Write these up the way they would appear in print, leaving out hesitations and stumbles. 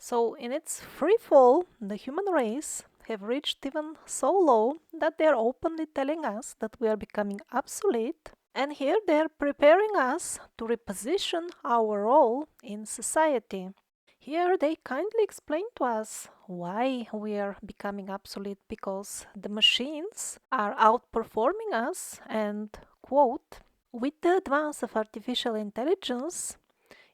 So in its free fall, the human race have reached even so low that they are openly telling us that we are becoming obsolete, and here they are preparing us to reposition our role in society. Here they kindly explain to us why we are becoming obsolete, because the machines are outperforming us and, quote, with the advance of artificial intelligence,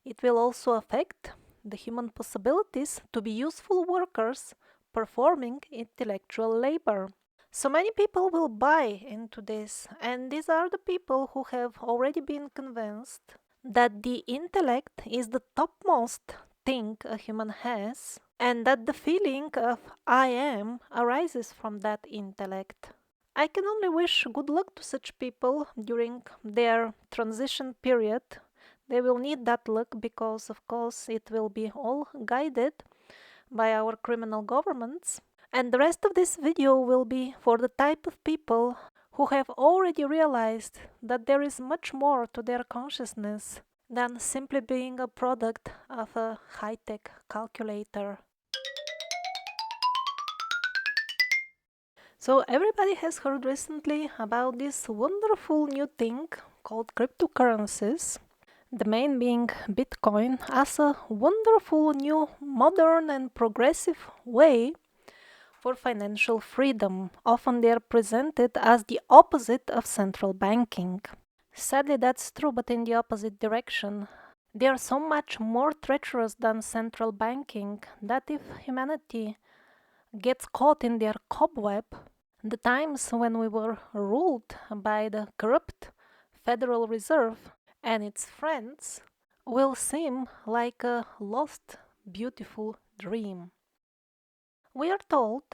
it will also affect the human possibilities to be useful workers performing intellectual labor. So many people will buy into this, and these are the people who have already been convinced that the intellect is the topmost thing a human has, and that the feeling of I am arises from that intellect. I can only wish good luck to such people during their transition period. They will need that luck because, of course, it will be all guided by our criminal governments. And the rest of this video will be for the type of people who have already realized that there is much more to their consciousness than simply being a product of a high-tech calculator. So everybody has heard recently about this wonderful new thing called cryptocurrencies, the main being Bitcoin, as a wonderful new modern and progressive way for financial freedom. Often they are presented as the opposite of central banking. Sadly, that's true, but in the opposite direction. They are so much more treacherous than central banking that if humanity gets caught in their cobweb, the times when we were ruled by the corrupt Federal Reserve and its friends will seem like a lost, beautiful dream. We are told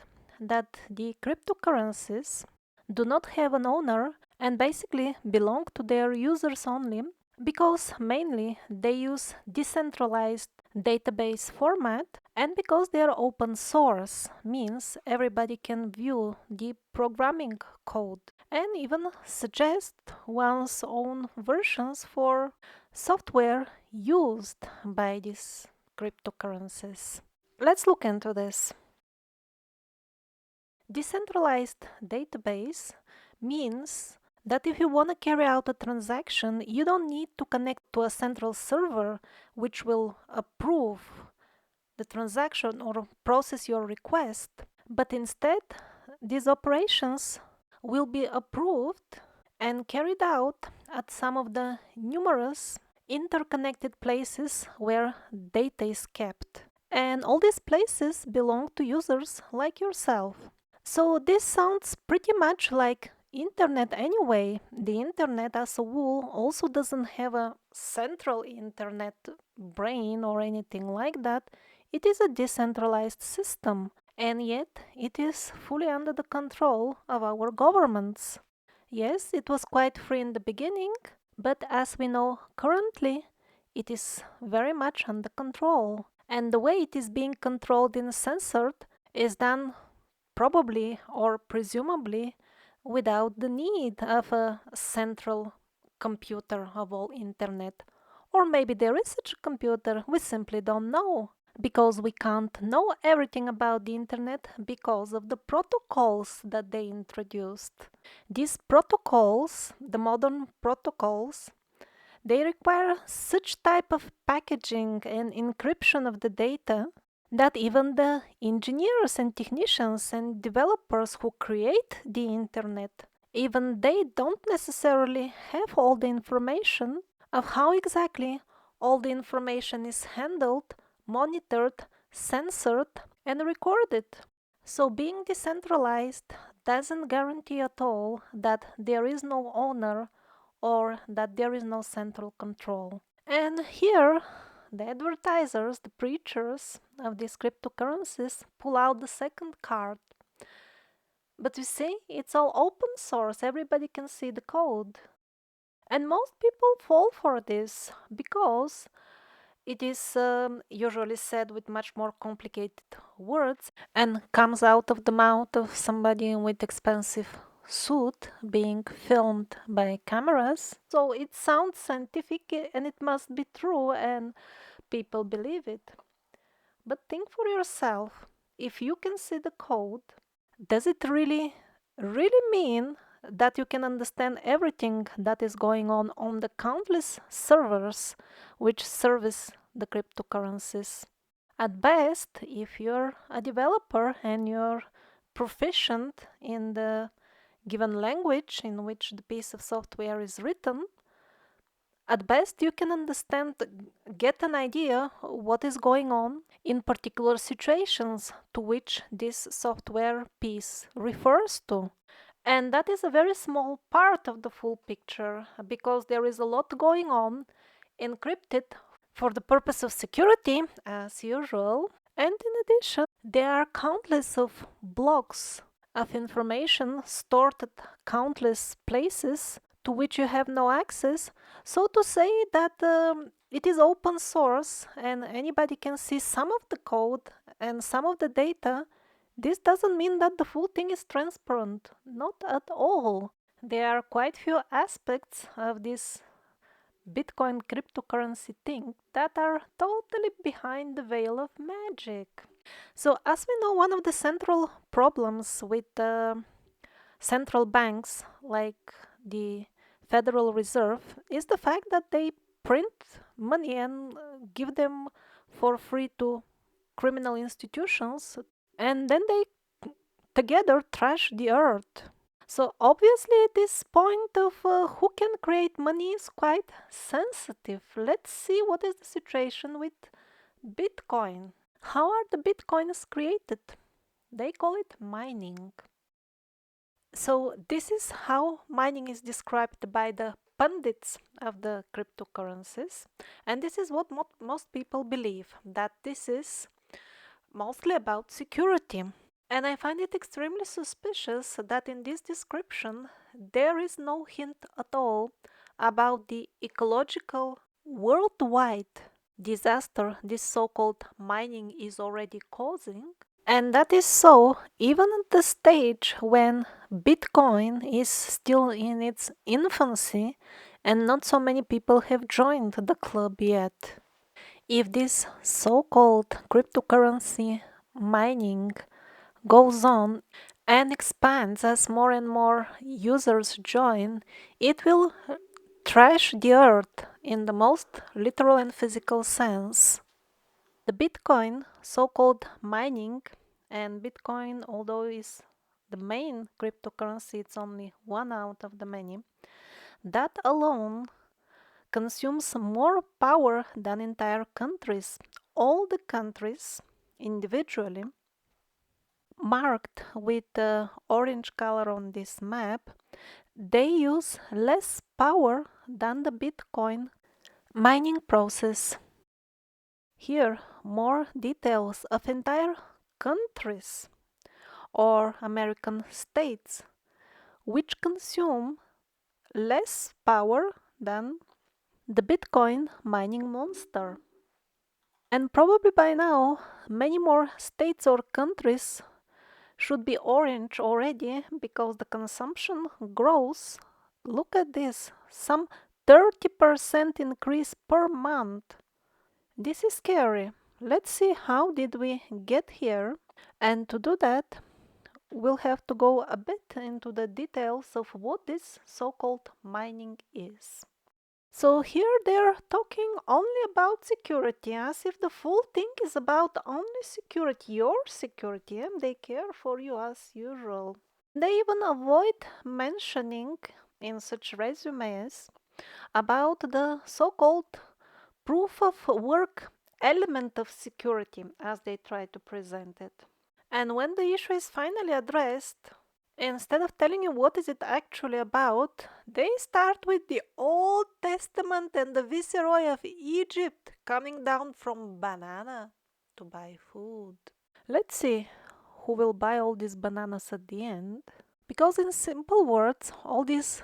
that the cryptocurrencies do not have an owner and basically belong to their users only, because mainly they use decentralized database format, and because they are open source, means everybody can view the programming code and even suggest one's own versions for software used by these cryptocurrencies. Let's look into this. Decentralized database means that if you want to carry out a transaction, you don't need to connect to a central server which will approve the transaction or process your request, but instead these operations will be approved and carried out at some of the numerous interconnected places where data is kept. And all these places belong to users like yourself. So this sounds pretty much like internet anyway. The internet as a whole also doesn't have a central internet brain or anything like that. It is a decentralized system, and yet it is fully under the control of our governments. Yes, it was quite free in the beginning, but as we know currently, it is very much under control. And the way it is being controlled and censored is done probably or presumably without the need of a central computer of all internet. Or maybe there is such a computer, we simply don't know, because we can't know everything about the internet because of the protocols that they introduced. These protocols, the modern protocols, they require such type of packaging and encryption of the data that even the engineers and technicians and developers who create the internet, even they don't necessarily have all the information of how exactly all the information is handled, monitored, censored, and recorded. So being decentralized doesn't guarantee at all that there is no owner or that there is no central control. And here the advertisers, the preachers of these cryptocurrencies pull out the second card. But you see, it's all open source, everybody can see the code. And most people fall for this because it is usually said with much more complicated words and comes out of the mouth of somebody with expensive suit being filmed by cameras. So it sounds scientific and it must be true, and people believe it. But think for yourself, if you can see the code, does it really mean that you can understand everything that is going on the countless servers which service the cryptocurrencies? At best, if you're a developer and you're proficient in the given language in which the piece of software is written, at best you can understand, get an idea what is going on in particular situations to which this software piece refers to. And that is a very small part of the full picture because there is a lot going on encrypted for the purpose of security, as usual. And in addition, there are countless of blocks of information stored at countless places to which you have no access. So to say that it is open source and anybody can see some of the code and some of the data, this doesn't mean that the full thing is transparent. Not at all. There are quite few aspects of this Bitcoin cryptocurrency thing that are totally behind the veil of magic. So, as we know, one of the central problems with central banks like the Federal Reserve is the fact that they print money and give them for free to criminal institutions, and then they together trash the earth. So obviously this point of who can create money is quite sensitive. Let's see what is the situation with Bitcoin. How are the Bitcoins created? They call it mining. So this is how mining is described by the pundits of the cryptocurrencies. And this is what most people believe, that this is mostly about security. And I find it extremely suspicious that in this description there is no hint at all about the ecological worldwide disaster this so-called mining is already causing. And that is so even at the stage when Bitcoin is still in its infancy and not so many people have joined the club yet. If this so-called cryptocurrency mining goes on and expands as more and more users join, it will trash the earth in the most literal and physical sense. The Bitcoin, so-called mining, and Bitcoin, although is the main cryptocurrency, it's only one out of the many, that alone consumes more power than entire countries. All the countries individually marked with the orange color on this map, they use less power than the Bitcoin mining process. Here, more details of entire countries or American states which consume less power than the Bitcoin mining monster. And probably by now, many more states or countries should be orange already because the consumption grows. Look at this, some 30% increase per month. This is scary. Let's see how did we get here. And to do that, we'll have to go a bit into the details of what this so-called mining is. So here they're talking only about security, as if the full thing is about only security, your security, and they care for you as usual. They even avoid mentioning in such resumes about the so-called proof of work element of security as they try to present it. And when the issue is finally addressed, instead of telling you what is it actually about, they start with the Old Testament and the viceroy of Egypt coming down from banana to buy food. Let's see who will buy all these bananas at the end. Because in simple words, all this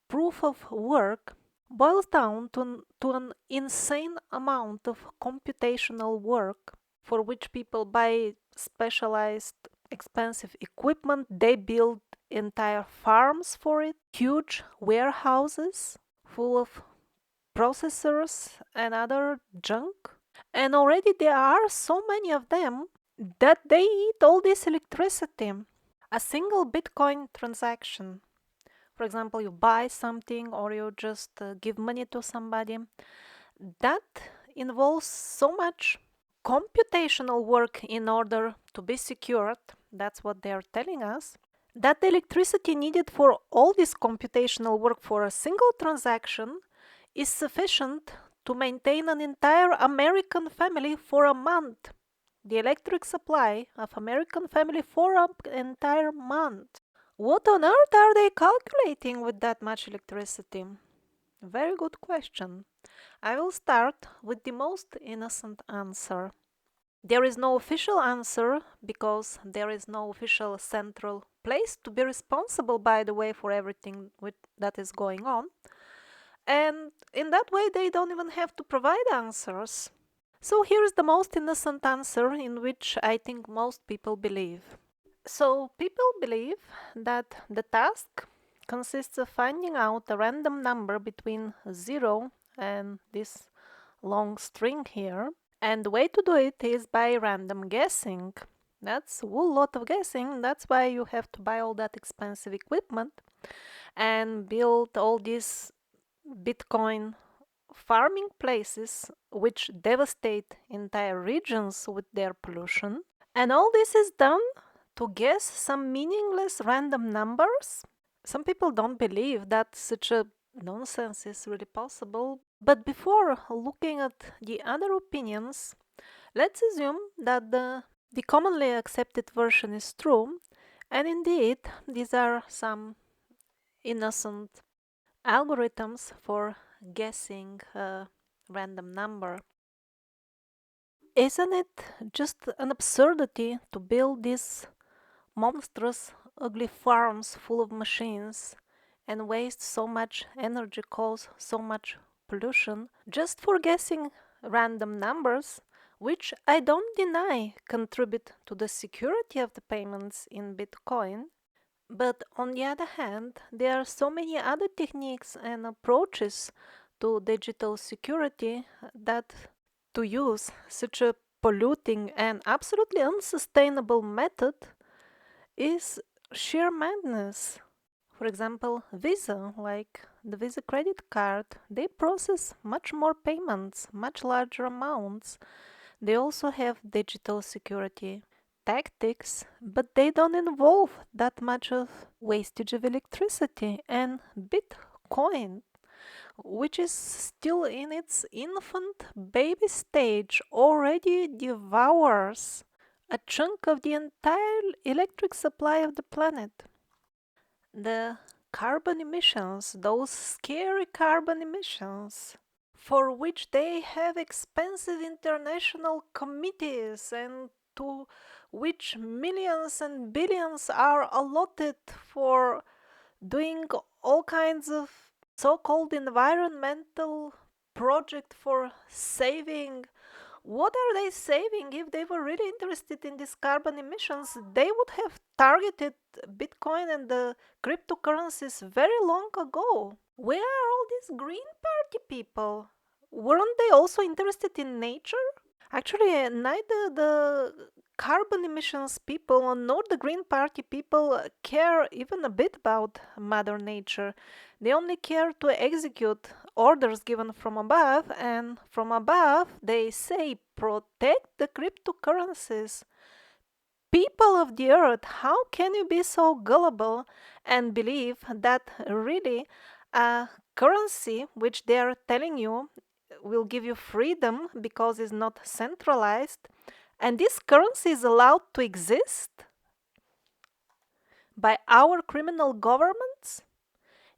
proof of work boils down to an insane amount of computational work for which people buy specialized expensive equipment. They build entire farms for it, huge warehouses full of processors and other junk. And already there are so many of them that they eat all this electricity. A single Bitcoin transaction, for example, you buy something or you just give money to somebody, that involves so much computational work in order to be secured. That's what they are telling us. That the electricity needed for all this computational work for a single transaction is sufficient to maintain an entire American family for a month. The electric supply of American family for an entire month. What on earth are they calculating with that much electricity? Very good question. I will start with the most innocent answer. There is no official answer because there is no official central place to be responsible, by the way, for everything that is going on. And in that way, they don't even have to provide answers. So here is the most innocent answer in which I think most people believe. So people believe that the task consists of finding out a random number between 0 and this long string here. And the way to do it is by random guessing. That's a whole lot of guessing. That's why you have to buy all that expensive equipment and build all these Bitcoin farming places which devastate entire regions with their pollution. And all this is done to guess some meaningless random numbers. Some people don't believe that such a nonsense is really possible. But before looking at the other opinions, let's assume that the commonly accepted version is true, and indeed these are some innocent algorithms for guessing a random number. Isn't it just an absurdity to build these monstrous, ugly farms full of machines and waste so much energy, cause so much pollution just for guessing random numbers, which I don't deny contribute to the security of the payments in Bitcoin? But on the other hand, there are so many other techniques and approaches to digital security that to use such a polluting and absolutely unsustainable method is sheer madness. For example, Visa, like the Visa credit card, they process much more payments, much larger amounts. They also have digital security tactics, but they don't involve that much of wastage of electricity. And Bitcoin, which is still in its infant baby stage, already devours a chunk of the entire electric supply of the planet. The carbon emissions, those scary carbon emissions, for which they have expensive international committees and to which millions and billions are allotted for doing all kinds of so-called environmental project for saving. What are they saving? If they were really interested in these carbon emissions, they would have targeted Bitcoin and the cryptocurrencies very long ago. Where are all these Green Party people? Weren't they also interested in nature? Actually, neither the carbon emissions people nor the Green Party people care even a bit about Mother Nature. They only care to execute orders given from above, and from above they say protect the cryptocurrencies. People of the earth, how can you be so gullible and believe that really a currency which they are telling you will give you freedom because it's not centralized, and this currency is allowed to exist by our criminal governments?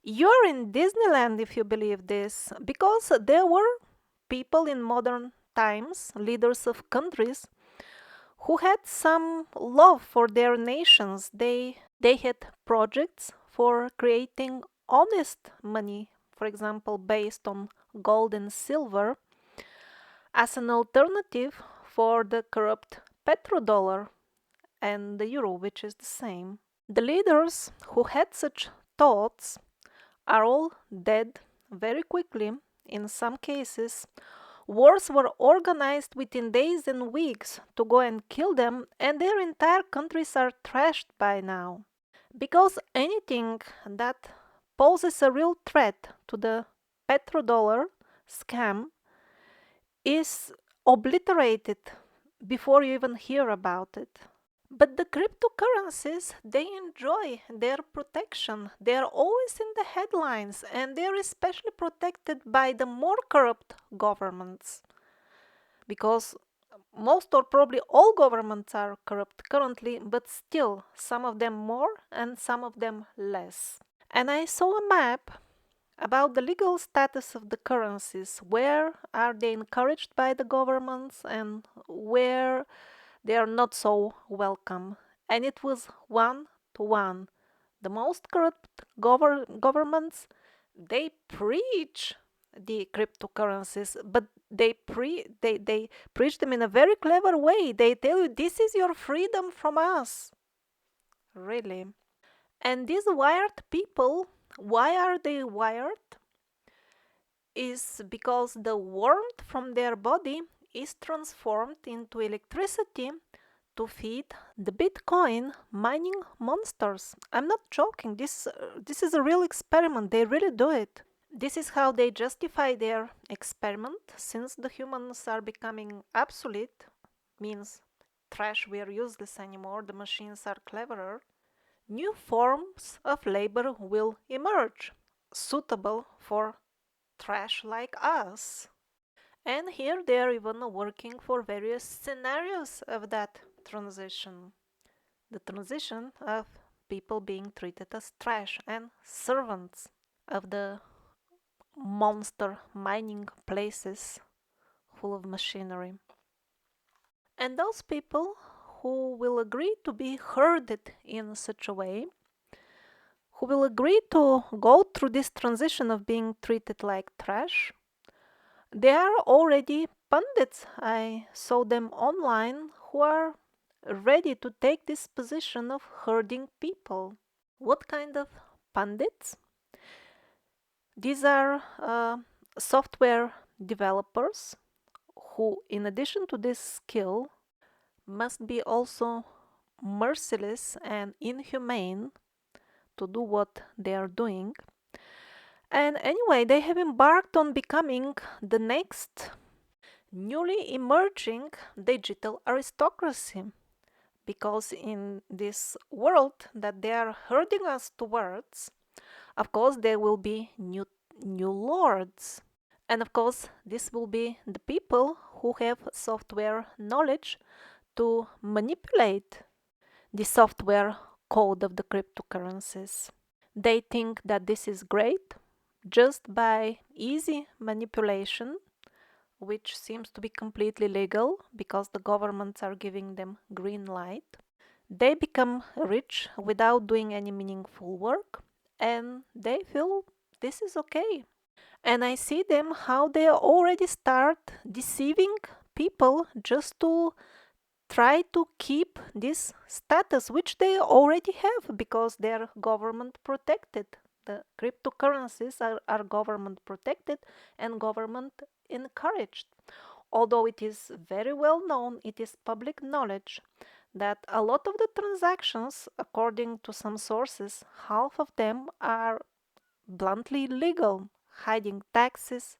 You're in Disneyland if you believe this, because there were people in modern times, leaders of countries, who had some love for their nations. They had projects for creating honest money, for example, based on gold and silver, as an alternative for the corrupt petrodollar and the euro, which is the same. The leaders who had such thoughts are all dead very quickly, in some cases, Wars were organized within days and weeks to go and kill them, and their entire countries are trashed by now. Because anything that poses a real threat to the petrodollar scam is obliterated before you even hear about it. But the cryptocurrencies, they enjoy their protection. They are always in the headlines, and they are especially protected by the more corrupt governments. Because most or probably all governments are corrupt currently, but still, some of them more and some of them less. And I saw a map about the legal status of the currencies. Where are they encouraged by the governments and where they are not so welcome? And it was 1 to 1. The most corrupt governments, they preach the cryptocurrencies, but they preach them in a very clever way. They tell you this is your freedom from us. Really. And these wired people, why are they wired? Is because the warmth from their body is transformed into electricity to feed the Bitcoin mining monsters. I'm not joking. This is a real experiment. They really do it. This is how they justify their experiment. Since the humans are becoming obsolete, means trash, we are useless anymore, the machines are cleverer, new forms of labor will emerge, suitable for trash like us. And here they are even working for various scenarios of that transition. The transition of people being treated as trash and servants of the monster mining places full of machinery. And those people who will agree to be herded in such a way, who will agree to go through this transition of being treated like trash, they are already pundits. I saw them online who are ready to take this position of herding people. What kind of pundits? These are software developers who, in addition to this skill, must be also merciless and inhumane to do what they are doing. And anyway, they have embarked on becoming the next newly emerging digital aristocracy. Because in this world that they are herding us towards, of course, there will be new lords. And of course, this will be the people who have software knowledge to manipulate the software code of the cryptocurrencies. They think that this is great just by easy manipulation, which seems to be completely legal because the governments are giving them green light. They become rich without doing any meaningful work, and they feel this is okay. And I see them how they already start deceiving people just to try to keep this status, which they already have because they're government protected. The cryptocurrencies are government protected and government encouraged. Although it is very well known, it is public knowledge that a lot of the transactions, according to some sources, half of them are bluntly illegal, hiding taxes,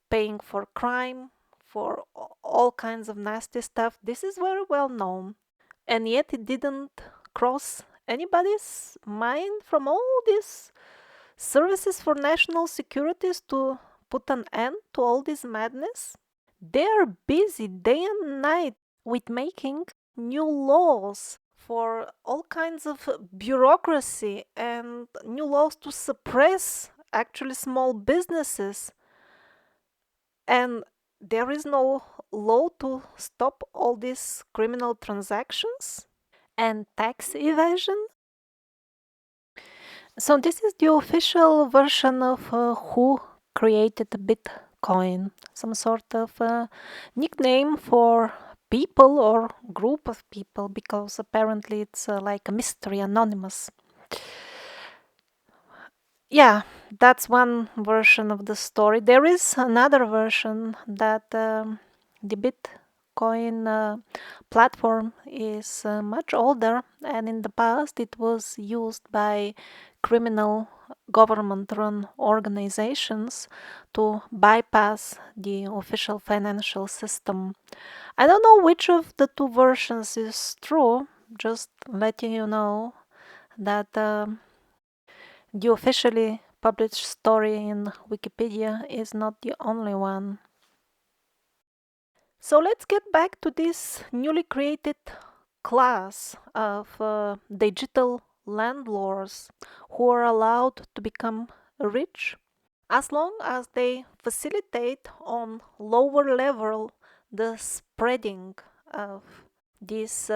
paying for crime, for all kinds of nasty stuff. This is very well known. And yet it didn't cross anybody's mind from all these services for national securities to put an end to all this madness. They are busy day and night with making new laws for all kinds of bureaucracy and new laws to suppress actually small businesses. And there is no law to stop all these criminal transactions and tax evasion. So this is the official version of who created Bitcoin, some sort of nickname for people or group of people, because apparently it's like a mystery, anonymous. Yeah, that's one version of the story. There is another version that the Bitcoin platform is much older, and in the past it was used by criminal government run organizations to bypass the official financial system. I don't know which of the two versions is true, just letting you know that the officially published story in Wikipedia is not the only one. So let's get back to this newly created class of digital landlords who are allowed to become rich as long as they facilitate on lower level the spreading of this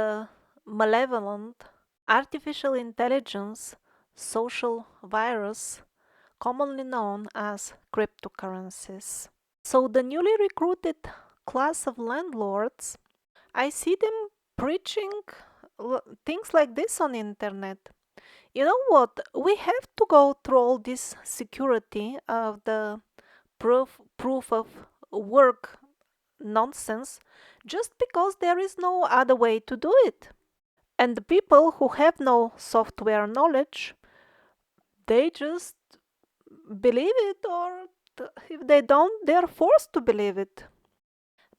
malevolent artificial intelligence social virus commonly known as cryptocurrencies. So the newly recruited class of landlords, I see them preaching things like this on internet. You know what? We have to go through all this security of the proof of work nonsense just because there is no other way to do it. And the people who have no software knowledge, they just believe it, or if they don't, they're forced to believe it.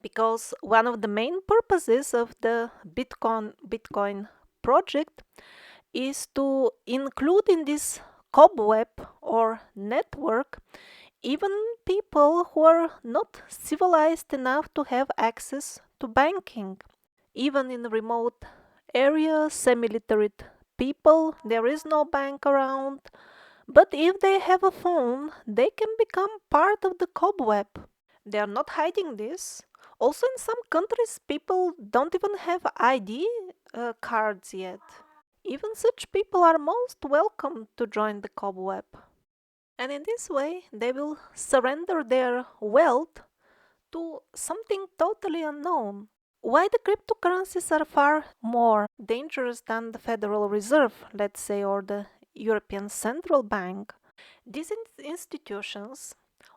Because one of the main purposes of the Bitcoin project is to include in this cobweb or network even people who are not civilized enough to have access to banking. Even in remote areas, semi-literate people, there is no bank around. But if they have a phone, they can become part of the cobweb. They are not hiding this. Also, in some countries, people don't even have ID cards yet. Even such people are most welcome to join the cobweb. And in this way, they will surrender their wealth to something totally unknown. Why the cryptocurrencies are far more dangerous than the Federal Reserve, let's say, or the European Central Bank? These institutions,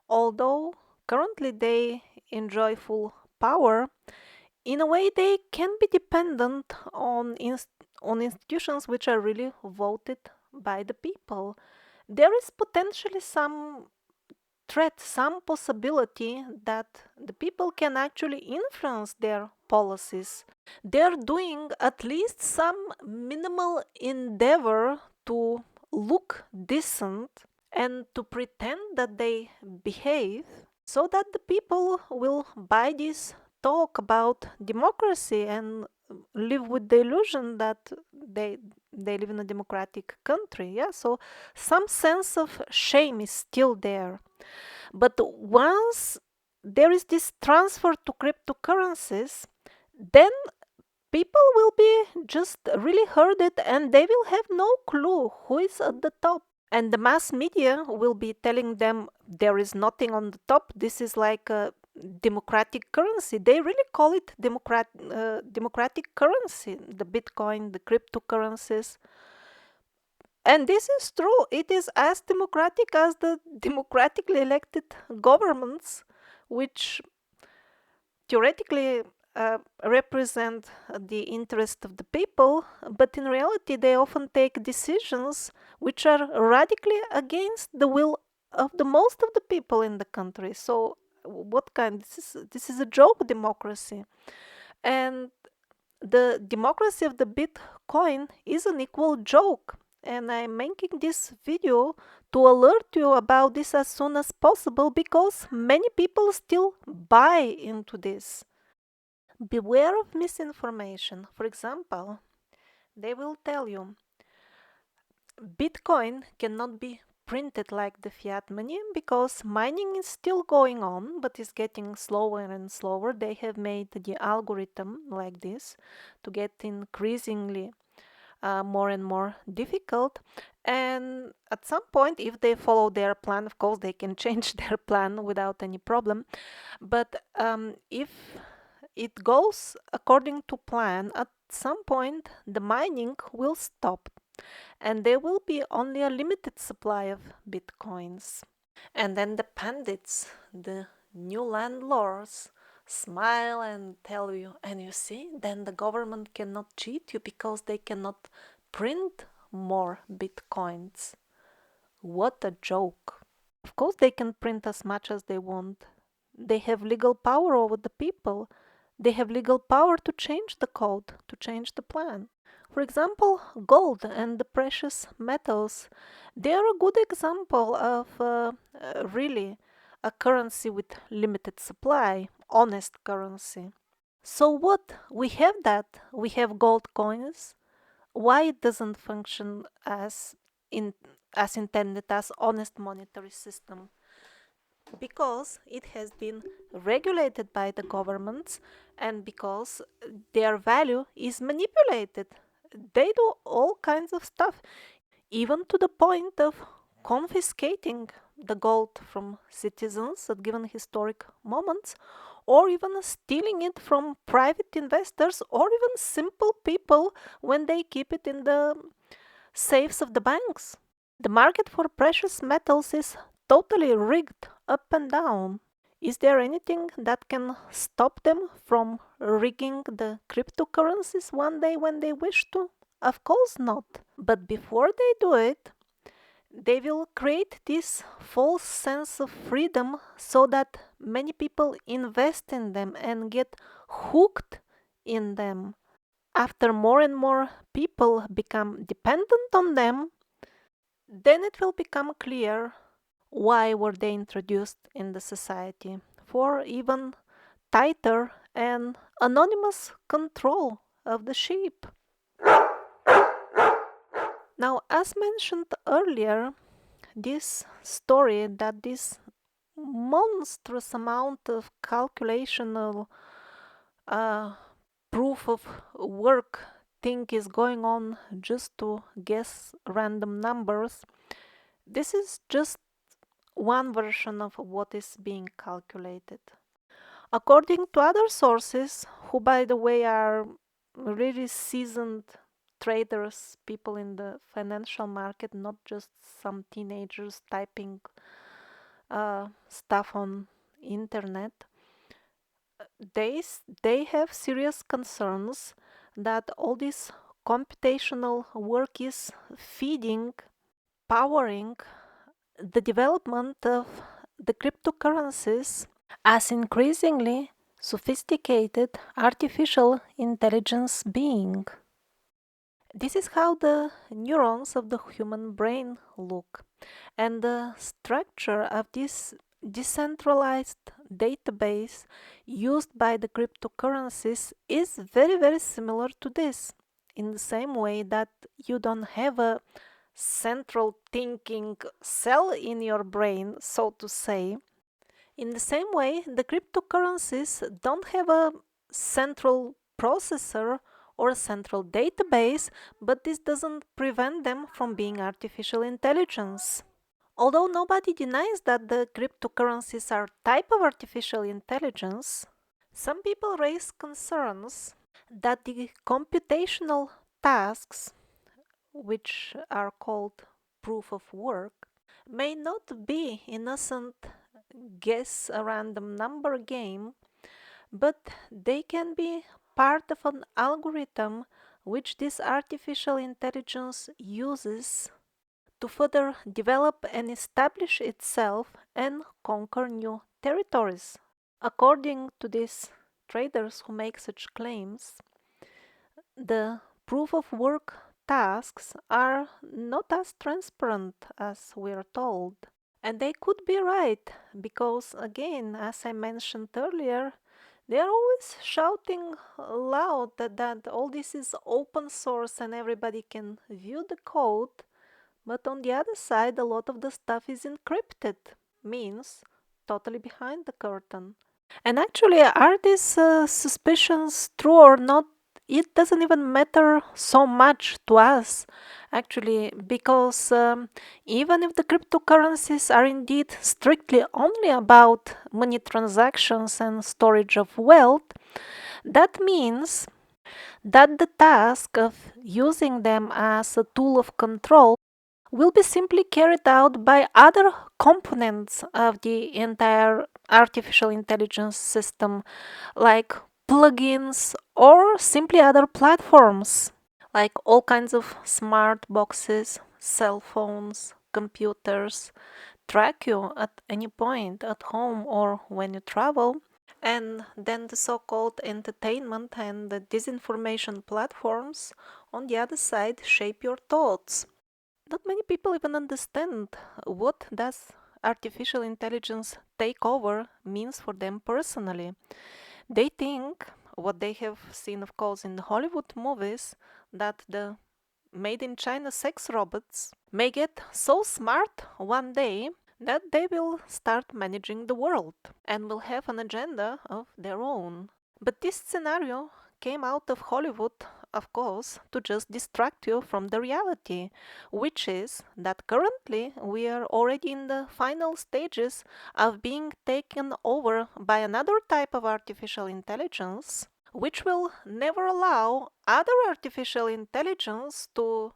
although currently they enjoy full power, in a way they can be dependent on institutions which are really voted by the people. There is potentially some threat, some possibility that the people can actually influence their policies. They're doing at least some minimal endeavor to look decent and to pretend that they behave so that the people will buy this talk about democracy and live with the illusion that they live in a democratic country. Yeah, so some sense of shame is still there. But once there is this transfer to cryptocurrencies, then people will be just really herded and they will have no clue who is at the top. And the mass media will be telling them there is nothing on the top. This is like a democratic currency. They really call it democratic currency, the Bitcoin, the cryptocurrencies. And this is true. It is as democratic as the democratically elected governments, which theoretically represent the interest of the people, but in reality, they often take decisions which are radically against the will of the most of the people in the country. So, what kind? This is a joke democracy, and the democracy of the Bitcoin is an equal joke. And I'm making this video to alert you about this as soon as possible because many people still buy into this. Beware of misinformation. For example, they will tell you Bitcoin cannot be printed like the fiat money because mining is still going on but is getting slower and slower. They have made the algorithm like this to get increasingly more and more difficult. And at some point, if they follow their plan, of course, they can change their plan without any problem. But if it goes according to plan, at some point the mining will stop. and there will be only a limited supply of bitcoins. And then the pandits, the new landlords, smile and tell you, and you see, then the government cannot cheat you because they cannot print more bitcoins. What a joke. Of course, they can print as much as they want. They have legal power over the people. They have legal power to change the code, to change the plan. For example, gold and the precious metals, they are a good example of really a currency with limited supply, honest currency. So what? We have that. We have gold coins. Why it doesn't function in as intended as honest monetary system? Because it has been regulated by the governments and because their value is manipulated. They do all kinds of stuff, even to the point of confiscating the gold from citizens at given historic moments, or even stealing it from private investors or even simple people when they keep it in the safes of the banks. The market for precious metals is totally rigged up and down. Is there anything that can stop them from rigging the cryptocurrencies one day when they wish to? Of course not. But before they do it, they will create this false sense of freedom so that many people invest in them and get hooked in them. After more and more people become dependent on them, then it will become clear why were they introduced in the society for even tighter and anonymous control of the sheep. Now, as mentioned earlier, this story that this monstrous amount of calculational proof of work thing is going on just to guess random numbers, this is just one version of what is being calculated. According to other sources, who by the way are really seasoned traders, people in the financial market, not just some teenagers typing stuff on internet, they have serious concerns that all this computational work is feeding, powering the development of the cryptocurrencies as increasingly sophisticated artificial intelligence being. This is how the neurons of the human brain look, and the structure of this decentralized database used by the cryptocurrencies is very, very similar to this, in the same way that you don't have a central thinking cell in your brain, so to say. In the same way, the cryptocurrencies don't have a central processor or a central database, but this doesn't prevent them from being artificial intelligence. Although nobody denies that the cryptocurrencies are a type of artificial intelligence, some people raise concerns that the computational tasks, which are called proof of work, may not be innocent guess a random number game, but they can be part of an algorithm which this artificial intelligence uses to further develop and establish itself and conquer new territories. According to these traders who make such claims, the proof of work tasks are not as transparent as we are told. And they could be right, because again, as I mentioned earlier, they are always shouting loud that all this is open source and everybody can view the code. But on the other side, a lot of the stuff is encrypted, means totally behind the curtain. And actually, are these suspicions true or not? It doesn't even matter so much to us, actually, because even if the cryptocurrencies are indeed strictly only about money transactions and storage of wealth, that means that the task of using them as a tool of control will be simply carried out by other components of the entire artificial intelligence system, like plugins or simply other platforms, like all kinds of smart boxes, cell phones, computers, track you at any point at home or when you travel. And then the so called entertainment and the disinformation platforms on the other side shape your thoughts. Not many people even understand what does artificial intelligence takeover means for them personally. They think what they have seen, of course, in the Hollywood movies, that the made in China sex robots may get so smart one day that they will start managing the world and will have an agenda of their own. But this scenario came out of Hollywood, of course, to just distract you from the reality, which is that currently we are already in the final stages of being taken over by another type of artificial intelligence, which will never allow other artificial intelligence to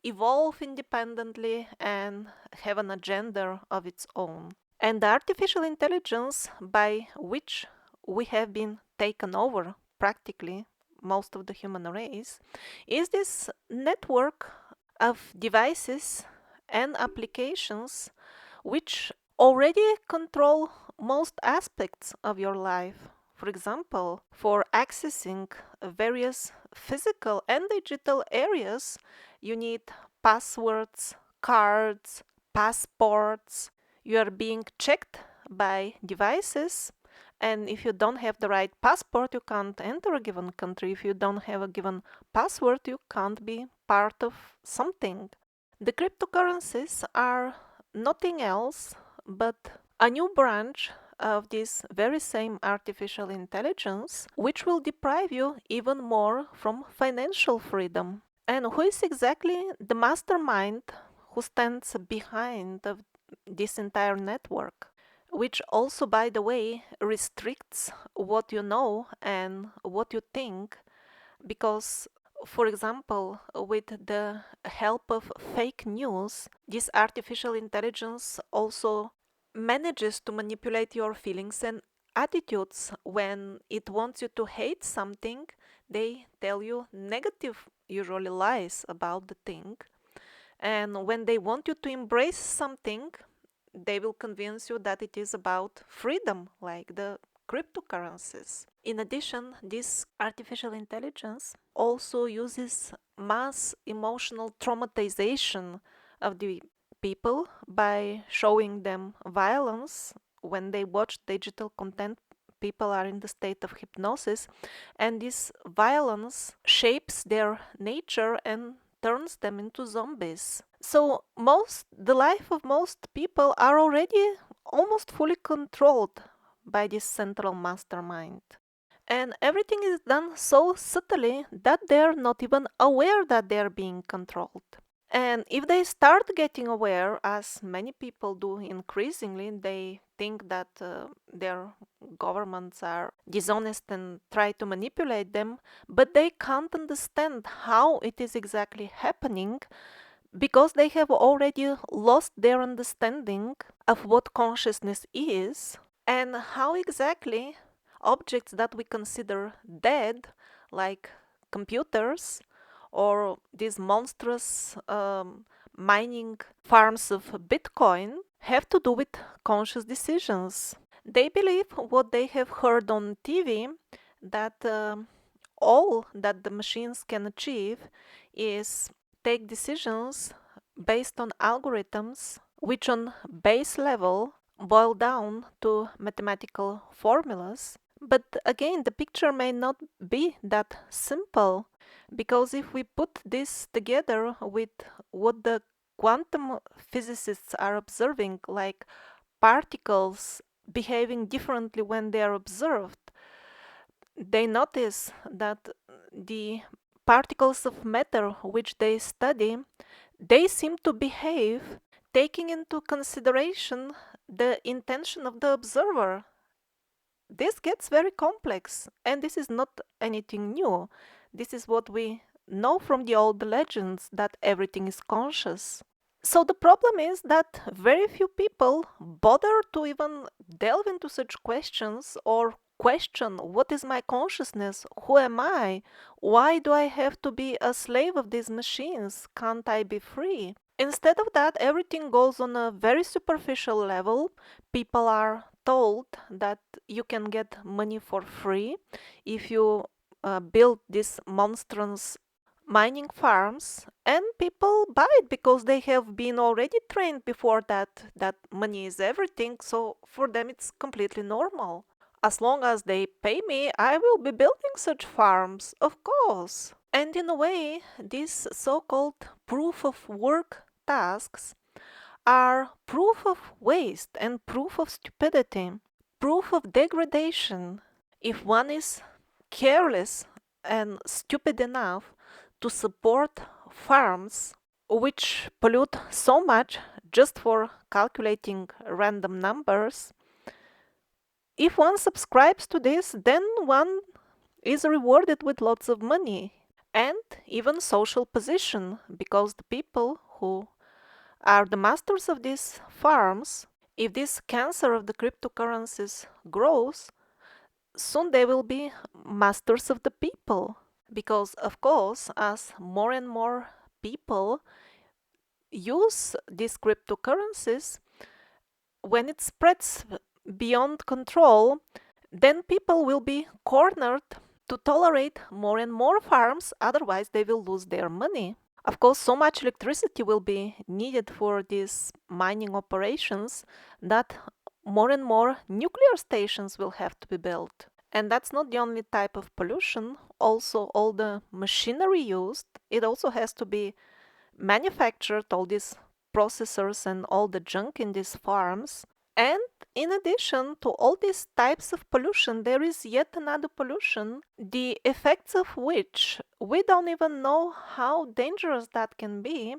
evolve independently and have an agenda of its own. And the artificial intelligence by which we have been taken over, practically most of the human race, is this network of devices and applications which already control most aspects of your life. For example, for accessing various physical and digital areas, you need passwords, cards, passports. You are being checked by devices, and if you don't have the right passport, you can't enter a given country. If you don't have a given password, you can't be part of something. The cryptocurrencies are nothing else but a new branch of this very same artificial intelligence, which will deprive you even more from financial freedom. And who is exactly the mastermind who stands behind of this entire network? Which also, by the way, restricts what you know and what you think, because for example, with the help of fake news, this artificial intelligence also manages to manipulate your feelings and attitudes. When it wants you to hate something, they tell you negative, usually lies about the thing. And when they want you to embrace something, they will convince you that it is about freedom, like the cryptocurrencies. In addition, this artificial intelligence also uses mass emotional traumatization of the people by showing them violence. When they watch digital content, people are in the state of hypnosis, and this violence shapes their nature and turns them into zombies. So the life of most people are already almost fully controlled by this central mastermind. And everything is done so subtly that they're not even aware that they're being controlled. And if they start getting aware, as many people do increasingly, they think that their governments are dishonest and try to manipulate them, but they can't understand how it is exactly happening because they have already lost their understanding of what consciousness is and how exactly objects that we consider dead, like computers or these monstrous mining farms of Bitcoin, have to do with conscious decisions. They believe what they have heard on TV, that all that the machines can achieve is take decisions based on algorithms which on base level boil down to mathematical formulas. But again, the picture may not be that simple, because if we put this together with what the quantum physicists are observing, like particles behaving differently when they are observed, they notice that the particles of matter which they study, they seem to behave taking into consideration the intention of the observer. This gets very complex, and this is not anything new. This is what we know from the old legends, that everything is conscious. So the problem is that very few people bother to even delve into such questions or question what is my consciousness? Who am I? Why do I have to be a slave of these machines? Can't I be free? Instead of that, everything goes on a very superficial level. People are told that you can get money for free if you build these monstrous mining farms, and people buy it because they have been already trained before that money is everything, so for them it's completely normal. As long as they pay me, I will be building such farms, of course. And in a way, these so-called proof of work tasks are proof of waste and proof of stupidity, proof of degradation. If one is careless and stupid enough to support farms which pollute so much just for calculating random numbers, if one subscribes to this, then one is rewarded with lots of money and even social position, because the people who are the masters of these farms, if this cancer of the cryptocurrencies grows, soon they will be masters of the people. Because, of course, as more and more people use these cryptocurrencies, when it spreads beyond control, then people will be cornered to tolerate more and more farms, otherwise, they will lose their money. Of course, so much electricity will be needed for these mining operations that more and more nuclear stations will have to be built. And that's not the only type of pollution. Also, all the machinery used, it also has to be manufactured, all these processors and all the junk in these farms. And in addition to all these types of pollution, there is yet another pollution, the effects of which we don't even know how dangerous that can be.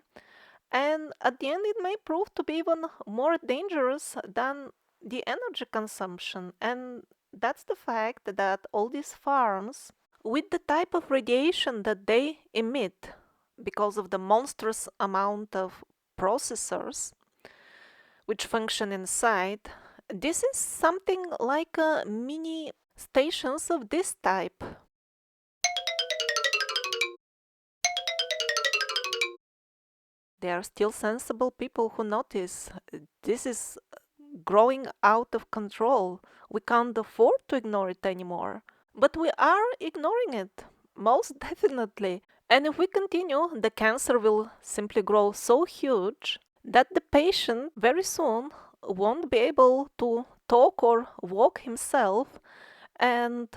And at the end, it may prove to be even more dangerous than the energy consumption. And that's the fact that all these farms, with the type of radiation that they emit because of the monstrous amount of processors which function inside, this is something like a mini stations of this type. There are still sensible people who notice this is growing out of control. We can't afford to ignore it anymore. But we are ignoring it, most definitely. And if we continue, the cancer will simply grow so huge that the patient very soon won't be able to talk or walk himself, and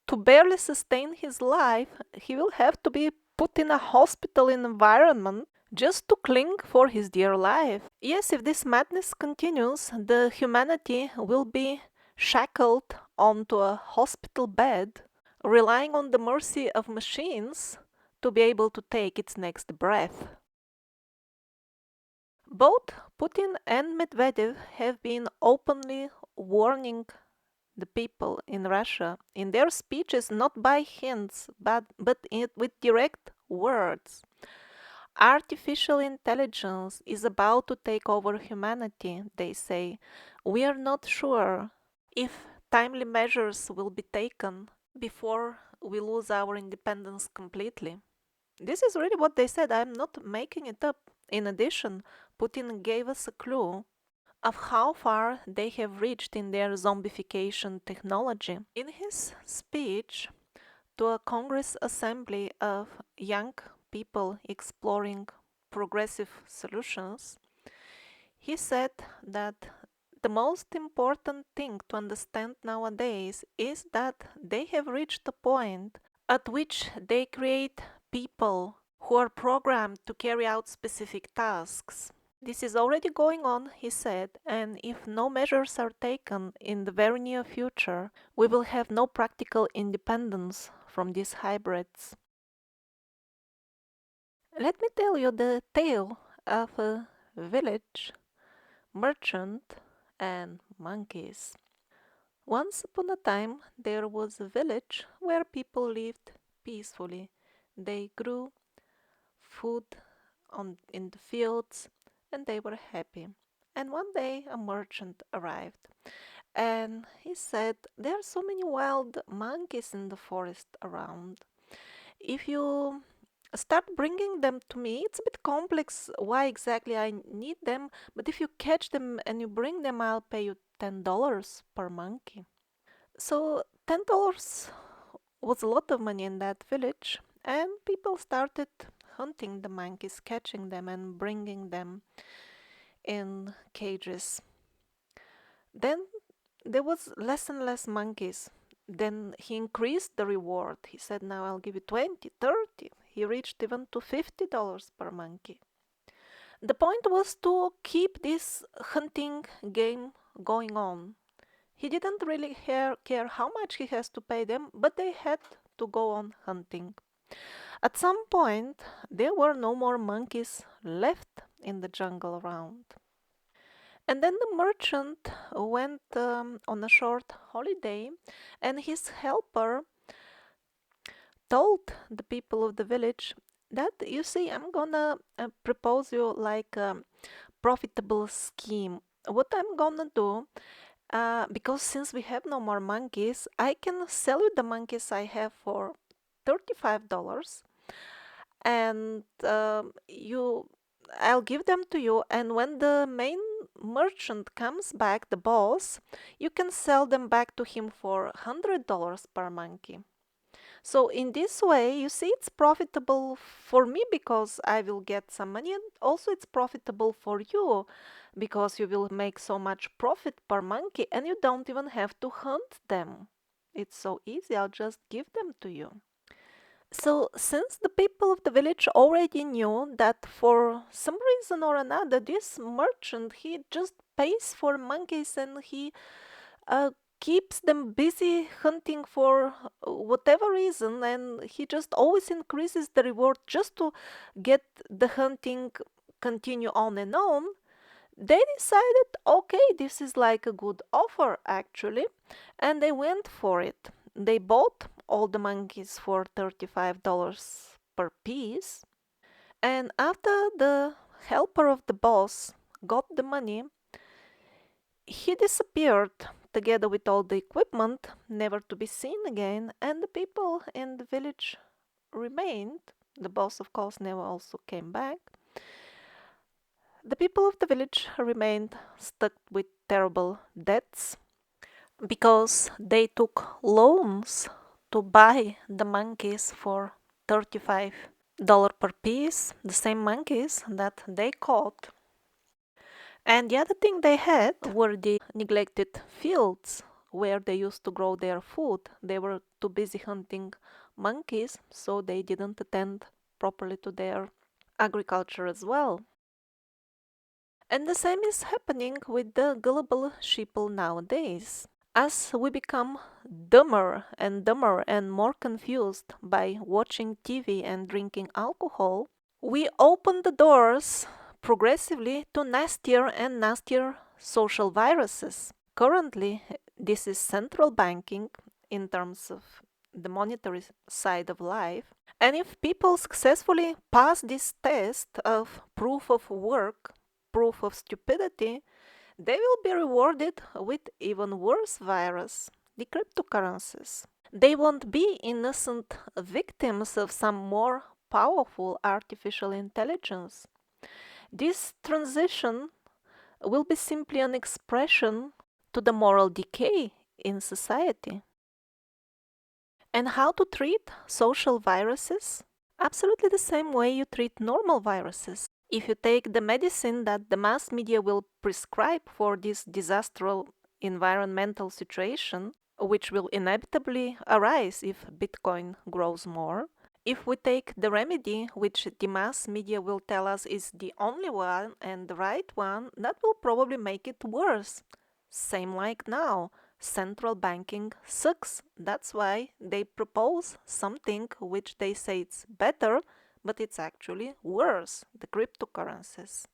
to barely sustain his life, he will have to be put in a hospital environment just to cling for his dear life. Yes, if this madness continues, the humanity will be shackled onto a hospital bed, relying on the mercy of machines to be able to take its next breath. Both Putin and Medvedev have been openly warning the people in Russia in their speeches, not by hints, but with direct words. Artificial intelligence is about to take over humanity, they say. We are not sure if timely measures will be taken before we lose our independence completely. This is really what they said. I'm not making it up. In addition, Putin gave us a clue of how far they have reached in their zombification technology. In his speech to a Congress assembly of young people exploring progressive solutions, he said that the most important thing to understand nowadays is that they have reached a point at which they create people who are programmed to carry out specific tasks. This is already going on, he said, and if no measures are taken in the very near future, we will have no practical independence from these hybrids. Let me tell you the tale of a village, merchant, and monkeys. Once upon a time, there was a village where people lived peacefully. They grew food in the fields, and they were happy. And one day a merchant arrived, and he said, "There are so many wild monkeys in the forest around. If you start bringing them to me, it's a bit complex why exactly I need them, but if you catch them and you bring them, I'll pay you $10 per monkey." So $10 was a lot of money in that village, and people started hunting the monkeys, catching them and bringing them in cages. Then there was less and less monkeys. Then he increased the reward. He said, "Now I'll give you 20, 30." He reached even to $50 per monkey. The point was to keep this hunting game going on. He didn't really care how much he has to pay them, but they had to go on hunting. At some point, there were no more monkeys left in the jungle around. And then the merchant went on a short holiday, and his helper told the people of the village that, "You see, I'm gonna propose you like a profitable scheme. What I'm gonna do, because since we have no more monkeys, I can sell you the monkeys I have for $35, and I'll give them to you, and when the main merchant comes back, the boss, you can sell them back to him for $100 per monkey." So in this way, you see, it's profitable for me because I will get some money, and also it's profitable for you because you will make so much profit per monkey, and you don't even have to hunt them. It's so easy, I'll just give them to you. So, since the people of the village already knew that for some reason or another, this merchant, he just pays for monkeys, and he uh, keeps them busy hunting for whatever reason, and he just always increases the reward just to get the hunting continue on and on. They decided, okay, this is like a good offer actually, and they went for it. They bought all the monkeys for $35 per piece, and after the helper of the boss got the money, he disappeared together with all the equipment, never to be seen again, and the people in the village remained. The boss, of course, never also came back. The people of the village remained stuck with terrible debts because they took loans to buy the monkeys for $35 per piece, the same monkeys that they caught. And the other thing they had were the neglected fields where they used to grow their food. They were too busy hunting monkeys, so they didn't attend properly to their agriculture as well. And the same is happening with the gullible sheeple nowadays. As we become dumber and more confused by watching TV and drinking alcohol, we open the doors progressively to nastier and nastier social viruses. Currently, this is central banking in terms of the monetary side of life. And if people successfully pass this test of proof of work, proof of stupidity, they will be rewarded with even worse virus, the cryptocurrencies. They won't be innocent victims of some more powerful artificial intelligence. This transition will be simply an expression to the moral decay in society. And how to treat social viruses? Absolutely the same way you treat normal viruses. If you take the medicine that the mass media will prescribe for this disastrous environmental situation, which will inevitably arise if Bitcoin grows more, if we take the remedy which the mass media will tell us is the only one and the right one, that will probably make it worse. Same like now. Central banking sucks. That's why they propose something which they say it's better, but it's actually worse, the cryptocurrencies.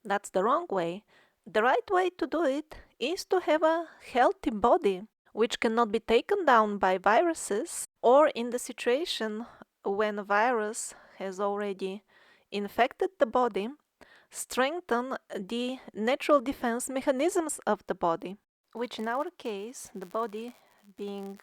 That's the wrong way. The right way to do it is to have a healthy body, which cannot be taken down by viruses, or in the situation when a virus has already infected the body, strengthen the natural defense mechanisms of the body, which in our case, the body being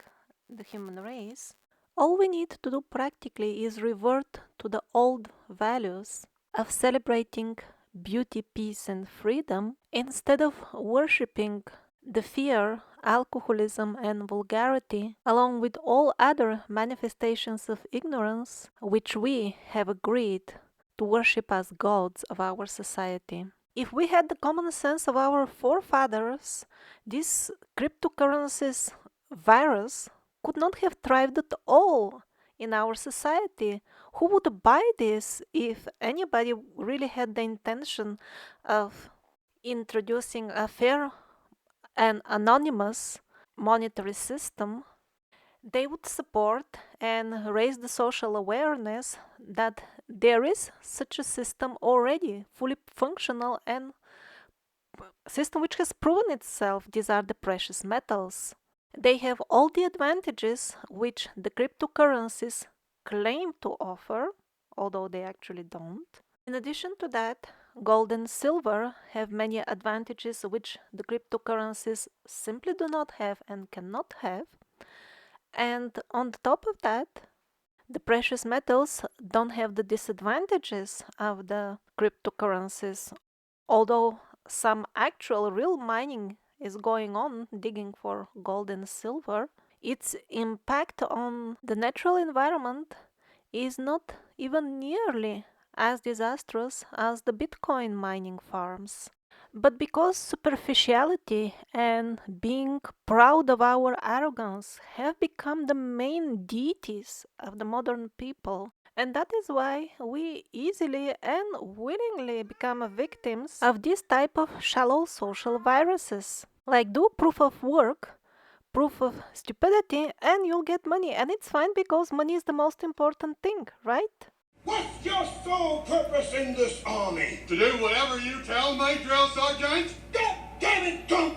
the human race, all we need to do practically is revert to the old values of celebrating beauty, peace, and freedom instead of worshipping the fear, alcoholism, and vulgarity, along with all other manifestations of ignorance which we have agreed to worship as gods of our society. If we had the common sense of our forefathers, this cryptocurrencies virus could not have thrived at all in our society. Who would buy this if anybody really had the intention of introducing a fair and anonymous monetary system? They would support and raise the social awareness that there is such a system already, fully functional, and system which has proven itself. These are the precious metals. They have all the advantages which the cryptocurrencies claim to offer, although they actually don't. In addition to that, gold and silver have many advantages which the cryptocurrencies simply do not have and cannot have. And on the top of that, the precious metals don't have the disadvantages of the cryptocurrencies, although some actual real mining is going on, digging for gold and silver. Its impact on the natural environment is not even nearly as disastrous as the Bitcoin mining farms. But because superficiality and being proud of our arrogance have become the main deities of the modern people, and that is why we easily and willingly become victims of this type of shallow social viruses. Like, do proof of work, proof of stupidity, and you'll get money. And it's fine because money is the most important thing, right? What's your sole purpose in this army? To do whatever you tell me, drill sergeant. God damn it, Trump!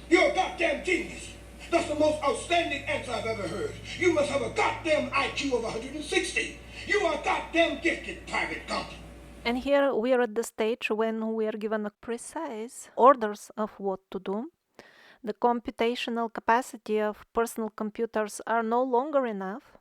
You're a goddamn genius. That's the most outstanding answer I've ever heard. You must have a goddamn IQ of 160. You are goddamn gifted, Private Gump. And here we are at the stage when we are given precise orders of what to do. The computational capacity of personal computers are no longer enough.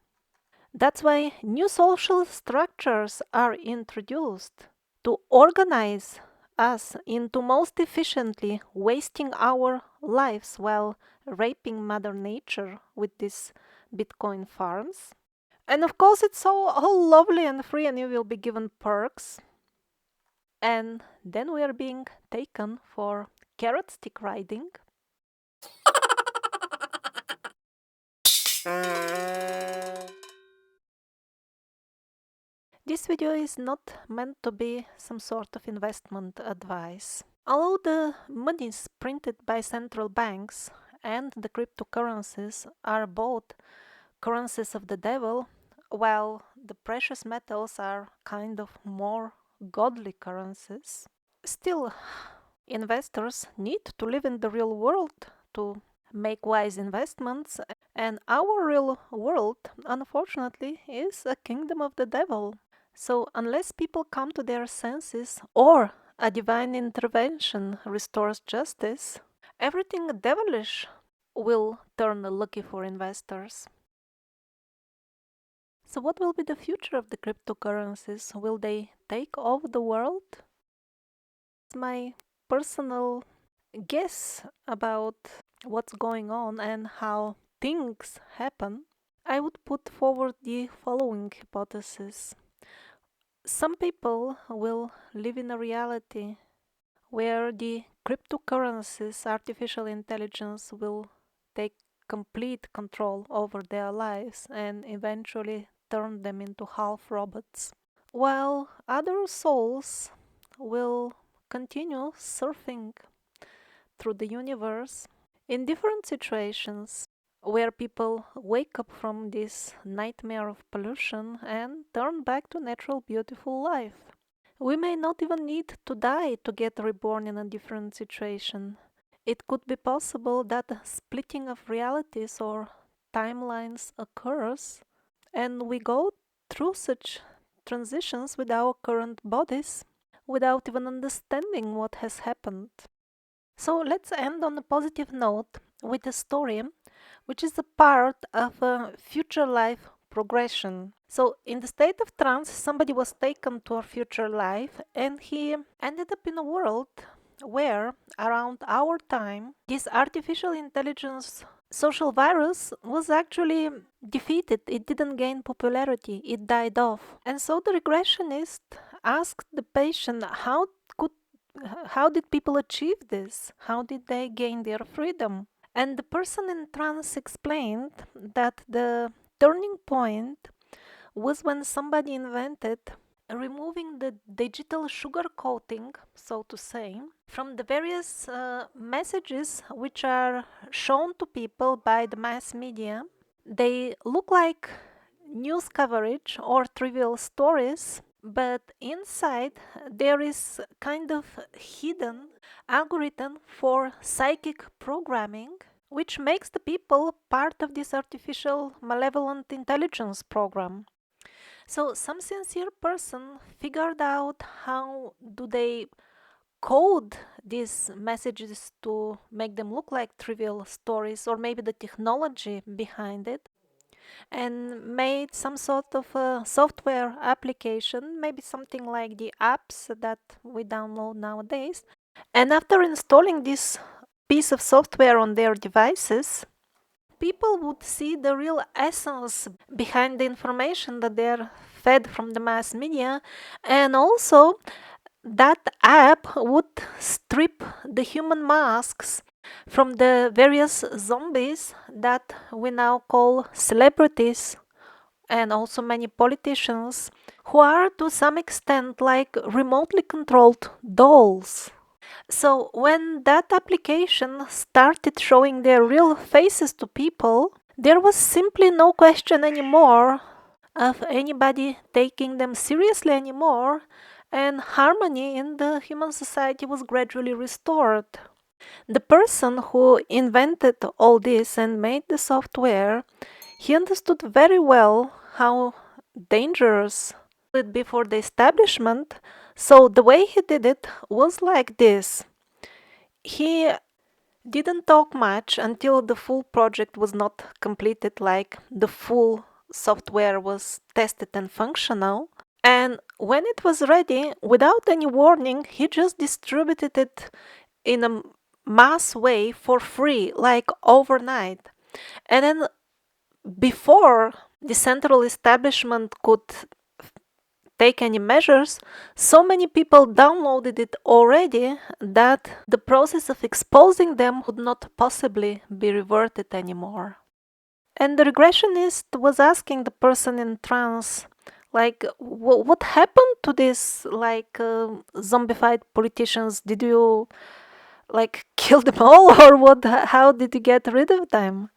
That's why new social structures are introduced to organize us into most efficiently wasting our lives while raping Mother Nature with these Bitcoin farms. And of course, it's all lovely and free, and you will be given perks. And then we are being taken for carrot stick riding. This video is not meant to be some sort of investment advice. Although the monies printed by central banks and the cryptocurrencies are both currencies of the devil, while the precious metals are kind of more godly currencies, still, investors need to live in the real world to make wise investments, and our real world, unfortunately, is a kingdom of the devil. So unless people come to their senses or a divine intervention restores justice, everything devilish will turn lucky for investors. So what will be the future of the cryptocurrencies? Will they take over the world? It's my personal guess about what's going on and how things happen. I would put forward the following hypothesis. Some people will live in a reality where the cryptocurrencies, artificial intelligence, will take complete control over their lives and eventually turn them into half robots, while other souls will continue surfing through the universe in different situations where people wake up from this nightmare of pollution and turn back to natural, beautiful life. We may not even need to die to get reborn in a different situation. It could be possible that a splitting of realities or timelines occurs, and we go through such transitions with our current bodies without even understanding what has happened. So let's end on a positive note with a story which is a part of a future life progression. So, in the state of trance, somebody was taken to a future life and he ended up in a world where, around our time, this artificial intelligence social virus was actually defeated. It didn't gain popularity, it died off. And so the regressionist asked the patient could how did people achieve this? How did they gain their freedom? And the person in trance explained that the turning point was when somebody invented removing the digital sugar coating, so to say, from the various messages which are shown to people by the mass media. They look like news coverage or trivial stories, but inside there is kind of hidden algorithm for psychic programming which makes the people part of this artificial malevolent intelligence program. So some sincere person figured out how do they code these messages to make them look like trivial stories, or maybe the technology behind it, and made some sort of a software application, maybe something like the apps that we download nowadays. And after installing this piece of software on their devices, people would see the real essence behind the information that they're fed from the mass media, and also that app would strip the human masks from the various zombies that we now call celebrities, and also many politicians who are to some extent like remotely controlled dolls. So when that application started showing their real faces to people, there was simply no question anymore of anybody taking them seriously anymore, and harmony in the human society was gradually restored. The person who invented all this and made the software, he understood very well how dangerous it would be for the establishment. So the way he did it was like this. He didn't talk much until the full project was not completed, like the full software was tested and functional. And when it was ready, without any warning, he just distributed it in a mass way for free, like overnight. And then before the central establishment could take any measures, so many people downloaded it already that the process of exposing them would not possibly be reverted anymore. And the regressionist was asking the person in trance, like, what happened to these zombified politicians? Did you like kill them all, or what? How did you get rid of them?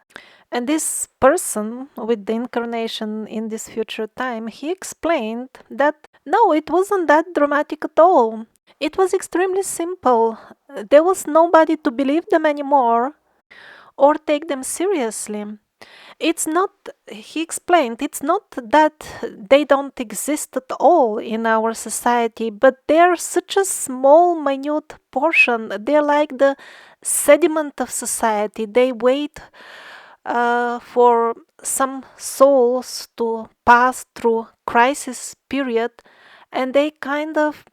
And this person with the incarnation in this future time, he explained that no, it wasn't that dramatic at all. It was extremely simple. There was nobody to believe them anymore or take them seriously. It's not, he explained, it's not that they don't exist at all in our society, but they're such a small, minute portion. They're like the sediment of society. They wait for some souls to pass through crisis period, and they kind of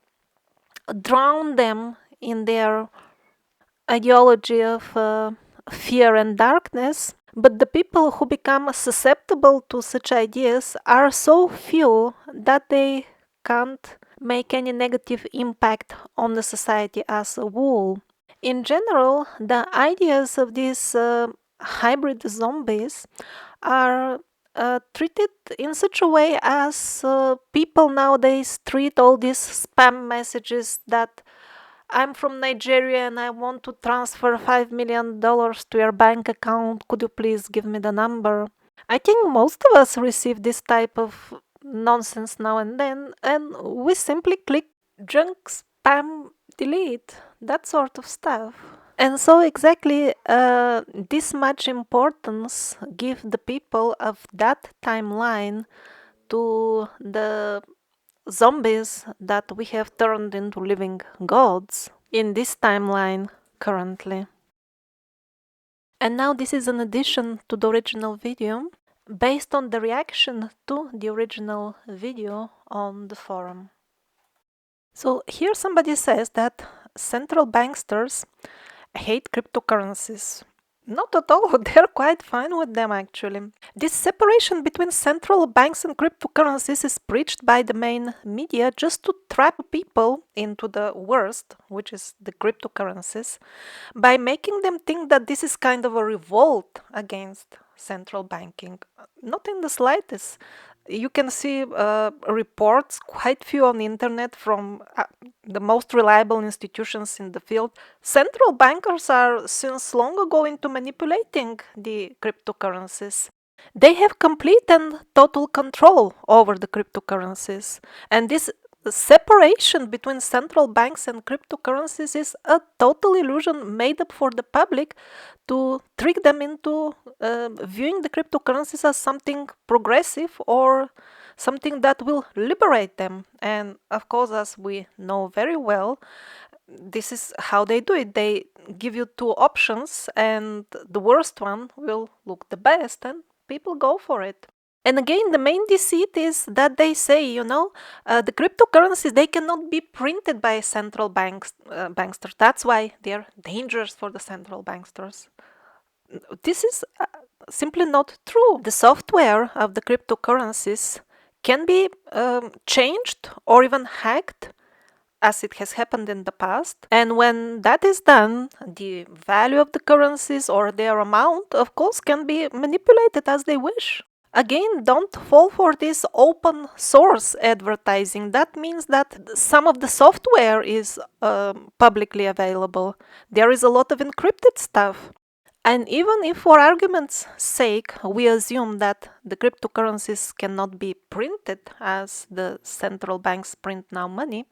drown them in their ideology of fear and darkness. But the people who become susceptible to such ideas are so few that they can't make any negative impact on the society as a whole. In general, the ideas of these hybrid zombies are treated in such a way as people nowadays treat all these spam messages that I'm from Nigeria and I want to transfer $5 million to your bank account. Could you please give me the number? I think most of us receive this type of nonsense now and then, and we simply click junk, spam, delete, that sort of stuff. And so exactly this much importance give the people of that timeline to the zombies that we have turned into living gods in this timeline currently. And now this is an addition to the original video based on the reaction to the original video on the forum. So here somebody says that central banksters hate cryptocurrencies. Not at all, they're quite fine with them actually. This separation between central banks and cryptocurrencies is preached by the main media just to trap people into the worst, which is the cryptocurrencies, by making them think that this is kind of a revolt against central banking. Not in the slightest. You can see reports, quite few on the internet from the most reliable institutions in the field. Central bankers are since long ago into manipulating the cryptocurrencies. They have complete and total control over the cryptocurrencies. And this separation between central banks and cryptocurrencies is a total illusion made up for the public to trick them into viewing the cryptocurrencies as something progressive or something that will liberate them. And of course, as we know very well, this is how they do it. They give you two options and the worst one will look the best and people go for it. And again, the main deceit is that they say, the cryptocurrencies, they cannot be printed by central banksters. That's why they're dangerous for the central banksters. This is simply not true. The software of the cryptocurrencies can be changed or even hacked, as it has happened in the past. And when that is done, the value of the currencies or their amount, of course, can be manipulated as they wish. Again, don't fall for this open source advertising. That means that some of the software is publicly available. There is a lot of encrypted stuff. And even if, for argument's sake, we assume that the cryptocurrencies cannot be printed as the central banks print now money,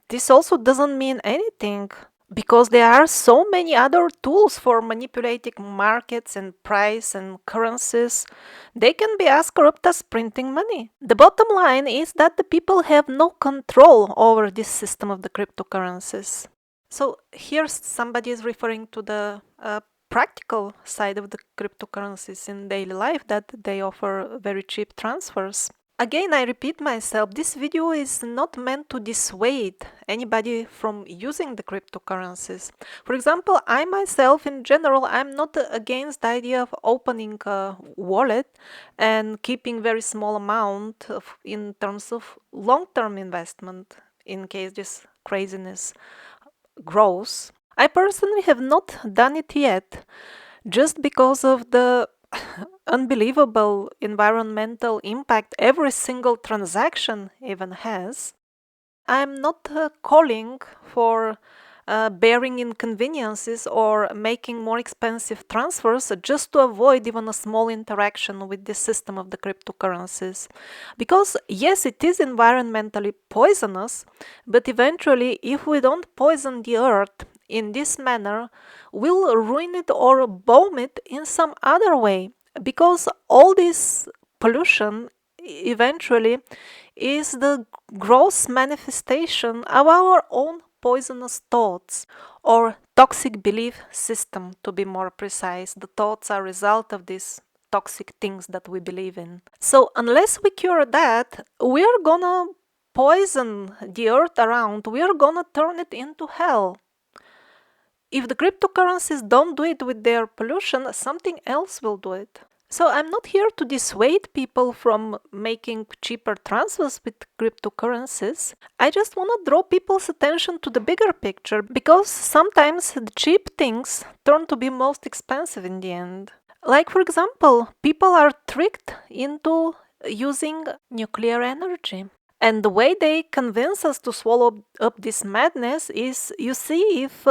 this also doesn't mean anything, because there are so many other tools for manipulating markets and price and currencies. They can be as corrupt as printing money. The bottom line is that the people have no control over this system of the cryptocurrencies. So here somebody is referring to the practical side of the cryptocurrencies in daily life, that they offer very cheap transfers. Again, I repeat myself, this video is not meant to dissuade anybody from using the cryptocurrencies. For example, I myself, in general, I'm not against the idea of opening a wallet and keeping very small amount in terms of long-term investment in case this craziness grows. I personally have not done it yet, just because of the unbelievable environmental impact every single transaction even has. I'm not calling for bearing inconveniences or making more expensive transfers just to avoid even a small interaction with the system of the cryptocurrencies. Because yes, it is environmentally poisonous, but eventually, if we don't poison the earth in this manner, we'll ruin it or bomb it in some other way. Because all this pollution eventually is the gross manifestation of our own poisonous thoughts, or toxic belief system, to be more precise. The thoughts are a result of these toxic things that we believe in. So unless we cure that, we are gonna poison the earth around, we are gonna turn it into hell. If the cryptocurrencies don't do it with their pollution, something else will do it. So I'm not here to dissuade people from making cheaper transfers with cryptocurrencies. I just want to draw people's attention to the bigger picture, because sometimes the cheap things turn to be most expensive in the end. Like, for example, people are tricked into using nuclear energy. And the way they convince us to swallow up this madness is, you see, if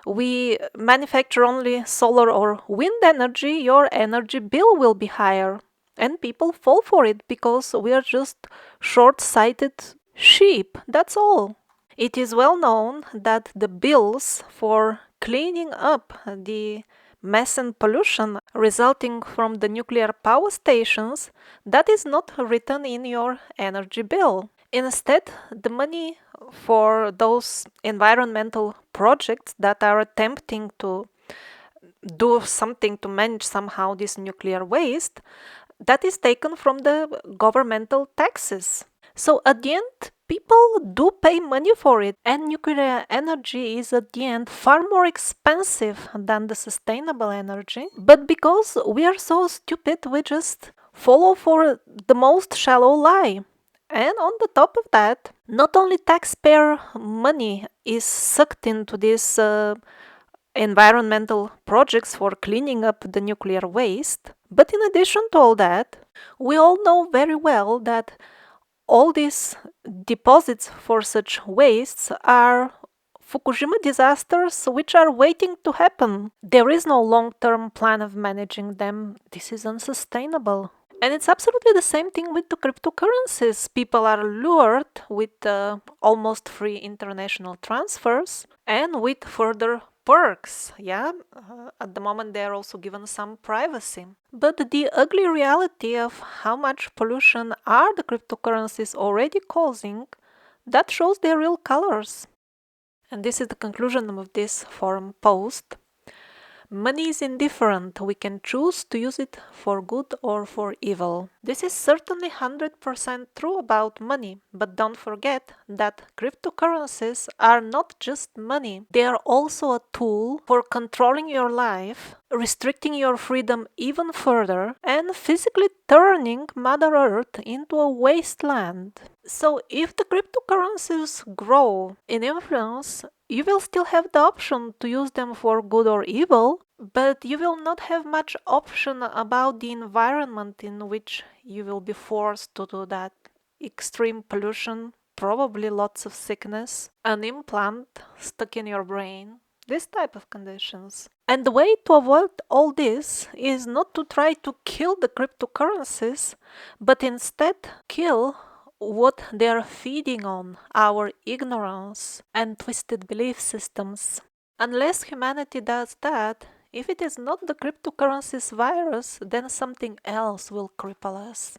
we manufacture only solar or wind energy, your energy bill will be higher. And people fall for it because we are just short-sighted sheep. That's all. It is well known that the bills for cleaning up the mess and pollution resulting from the nuclear power stations, that is not written in your energy bill. Instead, the money for those environmental projects that are attempting to do something to manage somehow this nuclear waste, that is taken from the governmental taxes. So at the end, people do pay money for it, and nuclear energy is at the end far more expensive than the sustainable energy. But because we are so stupid, we just follow for the most shallow lie. And on the top of that, not only taxpayer money is sucked into this environmental projects for cleaning up the nuclear waste. But in addition to all that, we all know very well that all these deposits for such wastes are Fukushima disasters which are waiting to happen. There is no long-term plan of managing them. This is unsustainable. And it's absolutely the same thing with the cryptocurrencies. People are lured with almost free international transfers and with further perks. At the moment they are also given some privacy. But the ugly reality of how much pollution are the cryptocurrencies already causing, that shows their real colors. And this is the conclusion of this forum post. Money is indifferent. We can choose to use it for good or for evil. This is certainly 100% true about money, but don't forget that cryptocurrencies are not just money. They are also a tool for controlling your life, restricting your freedom even further, and physically turning Mother Earth into a wasteland. So if the cryptocurrencies grow in influence, you will still have the option to use them for good or evil, but you will not have much option about the environment in which you will be forced to do that. Extreme pollution, probably lots of sickness, an implant stuck in your brain, this type of conditions. And the way to avoid all this is not to try to kill the cryptocurrencies, but instead kill what they are feeding on, our ignorance and twisted belief systems. Unless humanity does that, if it is not the cryptocurrencies virus, then something else will cripple us.